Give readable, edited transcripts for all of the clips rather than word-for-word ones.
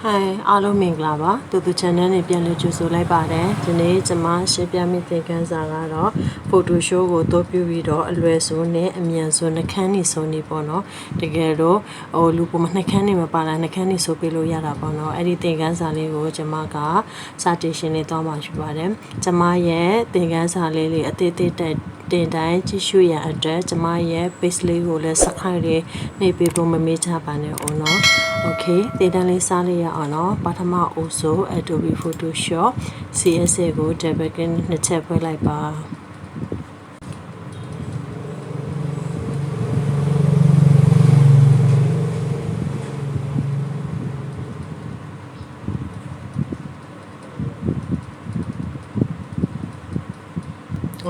Hi, alo Minglava, to the channel in Piano Jusula Bade, the name Jama, Shepiami Taken Zagaro, photo show go to Puvido, Alwesone, and Miazona Canny Sony Bono, the Gero, or Lupumana Canny Mapala, and a canny sopilo Yarabono, anything Gazaligo, Jamaka, Satishin Thomas Badem, Jamaye, Tegazali, a tete. Denတိုင်းကြည့်ရှုရအတွက်ကျမရဲ့ page လေးကိုလည်း subscribe လေးနှိပ်ပေးဖို့မမေ့ကြပါနဲ့အောင်နော် Okay တင်တန်းလေးစားလိုက်ရအောင်နော်ပထမအုပ်စု Adobe Photoshop CSS ကို double click နှစ်ချက်ဖွင့်လိုက်ပါ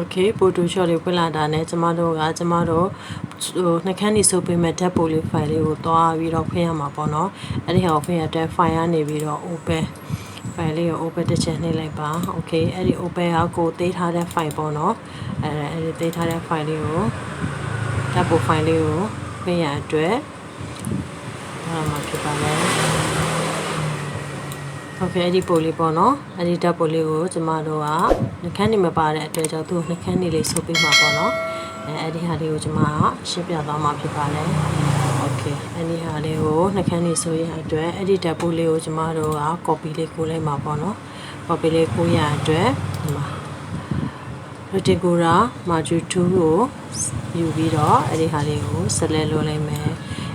Okay ပို့တူရှော့လေးဖွင့်လာတာနဲ့ကျမတို့နှခမ်းနေစုပ်ပေးမဲ့ tab ပို့လေး file လေးကိုတွားပြီးတော့ဖွင့်ရမှာပေါ့နော်အဲ့ဒီဟာကိုဖွင့်ရတဲ့ file ကနေပြီးတော့ open file လေးကို open တစ်ချက်နှိပ်လိုက်ပါ Okay အဲ့ဒီ open ကိုသေးထားတဲ့ file ပေါ့နော်အဲ့ဒီသေးထားတဲ့ file လေးကို tab ပို့ file လေးကိုဖွင့်ရအတွက်အဲ့မှာဖြစ်ပါမယ်Okay အဲ့ဒီပို့လေးပေါ့နော်အဲ့ဒီဓာတ်ပို့လေးကိုကျမတို့ကနှခမ်းနေမပါတဲ့အတွက်ကြောင့်သူ့နှခမ်းနေလေးဆုပ်ပေးမှာပေါ့နော်အဲ့ဒီဟာလေးကိုကျမကရှင်းပြသွားမှာဖြစ်ပါတယ် Okay အဲ့ဒီဟာလေးကိုနှခမ်းနေဆိုရအတွက်အဲ့ဒီဓာတ်ပို့လေးကိုကျမတို့က copy လေးကိုလိုက်မှာပေါ့နော် copy လေးကိုရအတွက်ဒီမှာ Reticula Margin 2ကိုယူပြီးတော့အဲ့ဒီဟာလေးကို select လုပ်လိုက်မယ်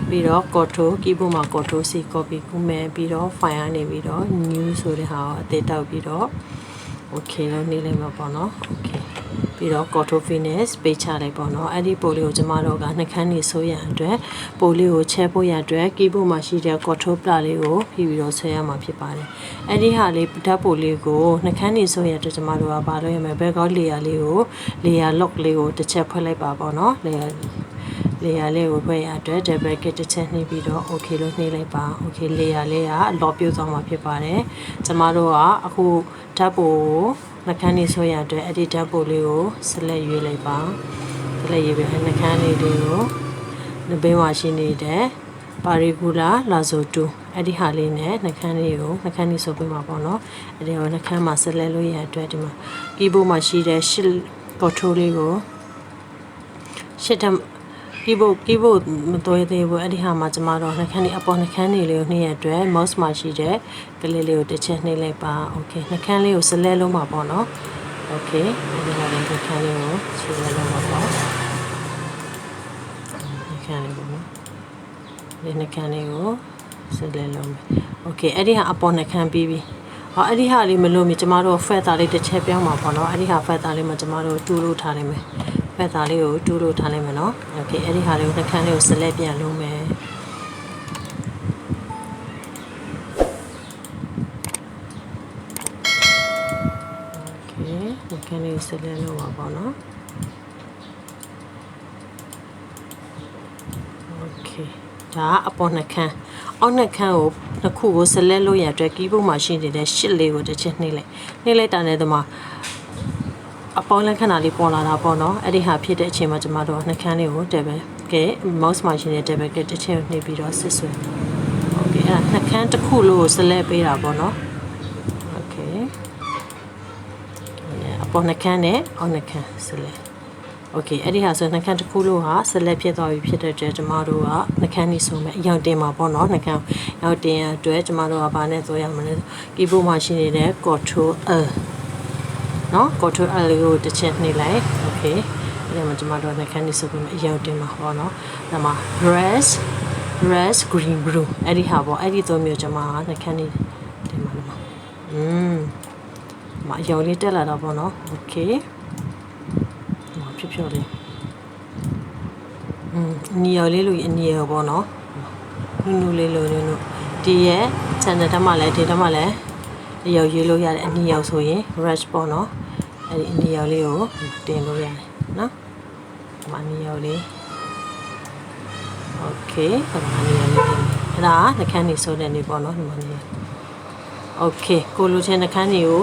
ပြီးတော့ Control keyboard မှာ Control C copy ကူးမယ်ပြီးတော့ file ကနေပြီးတော့ new ဆိုတဲ့ဟာကိုအသေးတောက်ပြီးတော့ Okay လို့နေလိုက်မှာပေါ့နော် Okay ပြီးတော့ Control Finish ပေးချလိုက်ပေါ့နော်အဲ့ဒီပို့လေးကိုကျမတို့ကနှခမ်းနေဆိုရအတွက်ပို့လေးကိုချဲဖို့ရအတွက် keyboard မှာရှိတဲ့ Control Plus လေးကိုဖိပြီးတော့ဆွဲရမှာဖြစ်ပါတယ်အဲ့ဒီဟာလေးဓာတ်ပို့လေးကိုနှခမ်းနေဆိုရအတွက်ကျမတို့ကဘာလို့ရမလဲ background layer လေးကို layer lock လေးကိုတစ်ချက်ဖွင့်လိုက်ပါပေါ့နော် layer လေးကိုဖွင့်ရအတွက် double click တစ်ချက်နှိပ်ပြီးတော့ okay လို့နှိပ်လိုက်ပါ okay layer လေးက lock ပြုတ်သွားမှာဖြစ်ပါတယ်ကျမတို့ကအခုဓာတ်ပို့နှခမ်းနေဆိုရအတွက်အဲ့ဒီဓာတ်ပို့လေးကို select ရွေးလိုက်ပါ select ရွေးပြီးနှခမ်းလေးတွေကိုဘေးမှာရှိနေတဲ့ Paricula Lazo 2အဲ့ဒီဟာလေးနဲ့နှခမ်းလေးကိုနှခမ်းလေးဆိုပေးမှာပေါ့နော်အဲ့ဒီကိုနှခမ်းမှာ select လို့ရအတွက်ဒီမှာ keyboard မှာရှိတဲ့ shift control လေးကို shift keyboard မတော်သေးဘူးအဲ့ဒီဟာမှာကျမတို့နှခမ်းလေးအပေါ်နှခမ်းလေးကိုနှိပ်ရအတွက် mouse မှာရှိတဲ့ကလေးလေးကိုတစ်ချက်နှိပ်လိုက်ပါ okay နှခမ်းလေးကို select လုပ်မှာပေါ့နော် okay ဒီဟာလေးနှခမ်းလေးကို select လုပ်မှာပေါ့နှခမ်းလေးပေါ့နော်ဒီနှခမ်းလေးကို select လုပ်မယ် okay အဲ့ဒီဟာအပေါ်နှခမ်းပြီးပြီအဲ့ဒီဟာလေးမလို့မြကျမတို့ feather လေးတစ်ချက်ပြောင်းမှာပေါ့နော်အဲ့ဒီဟာ feather လေးမှာကျမတို့တူလို့ထားလိုက်မယ်feather လေးကိုတူလို့ထားလိုက်မယ်နော် okay အဲ့ဒီဟာလေးကိုနှခမ်းလေးကို select ပြန်လုပ်မယ် okay နှခမ်းလေးကို select လုပ်ပါပေါ့နော် okay ဒါအပေါ်နှခမ်းအောက်နှခမ်းကိုတစ်ခုကို select လုပ်ရအတွက် keyboard မှာရှိနေတဲ့ shift လေးကိုတစ်ချက်နှိပ်လိုက်တာနဲ့ဒီမှာအပေါင်းလက္ခဏာလေးပေါ်လာတာပေါ့နော်အဲ့ဒီဟာဖြစ်တဲ့အချိန်မှာကျမတို့နှခမ်းလေးကို double ကဲ mouse မှာရှိနေတဲ့ double ကတစ်ချက်နှိပ်ပြီးတော့ဆက်ဆွဲ okay အဲ့ဒါနှခမ်းတစ်ခုလို့ select ပေးတာပေါ့နော် okay အပေါ်နှခမ်းနဲ့အောက်နှခမ်း select okay အဲ့ဒီဟာဆိုနှခမ်းတစ်ခုလို့ဟာ select ဖြစ်သွားပြီဖြစ်တဲ့အတွက်ကျမတို့ကနှခမ်းနေဆိုမဲ့အရောက်တင်မှာပေါ့နော်နှခမ်းရောက်တင်ရအတွက်ကျမတို့ကဘာနဲ့ဆွဲရမလဲ keyboard မှာရှိနေတဲ့ Control L နော် Control L လေးကိုတစ်ချက်နှိပ်လိုက် okay အဲ့ဒါမှကျမတို့နှခမ်းနေဆိုပြီးအရောက်တင်မှာပေါ့နော်ဒါမှ red green blue အဲ့ဒီဟာပေါ့အဲ့ဒီသုံးမျိုးကျမကနှခမ်းနေတင်မှာလို့မအရောက်လေးတက်လာတော့ပေါ့နော် okay ဖြော်လေးနီယော်လေးလို့နီယော်ပေါ့နော်နုလေးလို့နုဒီရဲ့ channel ထဲမှာလည်းဒီထဲမှာလည်းအယောက်ရေးလို့ရတယ်အနီယော်ဆိုရင် rush ပေါ့နော်အဲ့ဒီအနီယော်လေးကိုတင်လို့ရတယ်နော်ဒီမှာအနီယော်လေး okay ဒီမှာအနီယော်လေးတင်အဲ့ဒါနှခမ်းနေဆိုတဲ့နေပေါ့နော်ဒီမှာနေ okay ကိုလိုချင်နှခမ်းနေကို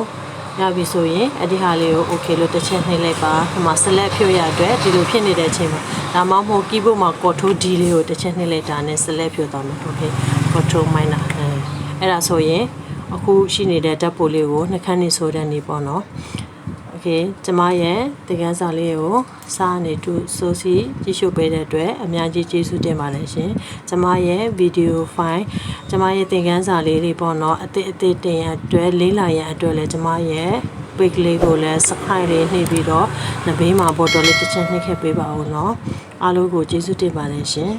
ရပြီဆိုရင်အဲ့ဒီဟာလေးကို okay လို့တစ်ချက်နှိပ်လိုက်ပါဒီမှာ select ဖြုတ်ရအတွက်ဒီလိုဖြစ်နေတဲ့အချိန်မှာဒါမှမဟုတ် keyboard မှာ control D လေးကိုတစ်ချက်နှိပ်လိုက်တာနဲ့ select ဖြုတ်သွားမယ် okay control minus အဲ့ဒါဆိုရင်အခုရှိနေတဲ့ဓာတ်ပိုလေးကိုနှခမ်းနေဆိုတဲ့နေပေါ့နော်โอเคကျမရဲ့သင်ခန်းစာလေးကိုစားနေတူဆိုစီကြည့်ရှုပေးတဲ့အတွက်အများကြီးကျေးဇူးတင်ပါတယ်ရှင်ကျမရဲ့ဗီဒီယိုဖိုင်ကျမရဲ့သင်ခန်းစာလေးတွေပေါ့နော်အသေးတင်ရအတွက်လေးလာရအတွက်လည်းကျမရဲ့page လေးကိုလည်း subscribe လေးနှိပ်ပြီးတော့နဘေးမှာ bottle လေးတစ်ချက်နှိပ်ခဲ့ပေးပါဦးเนาะအားလုံးကိုကျေးဇူးတင်ပါတယ်ရှင်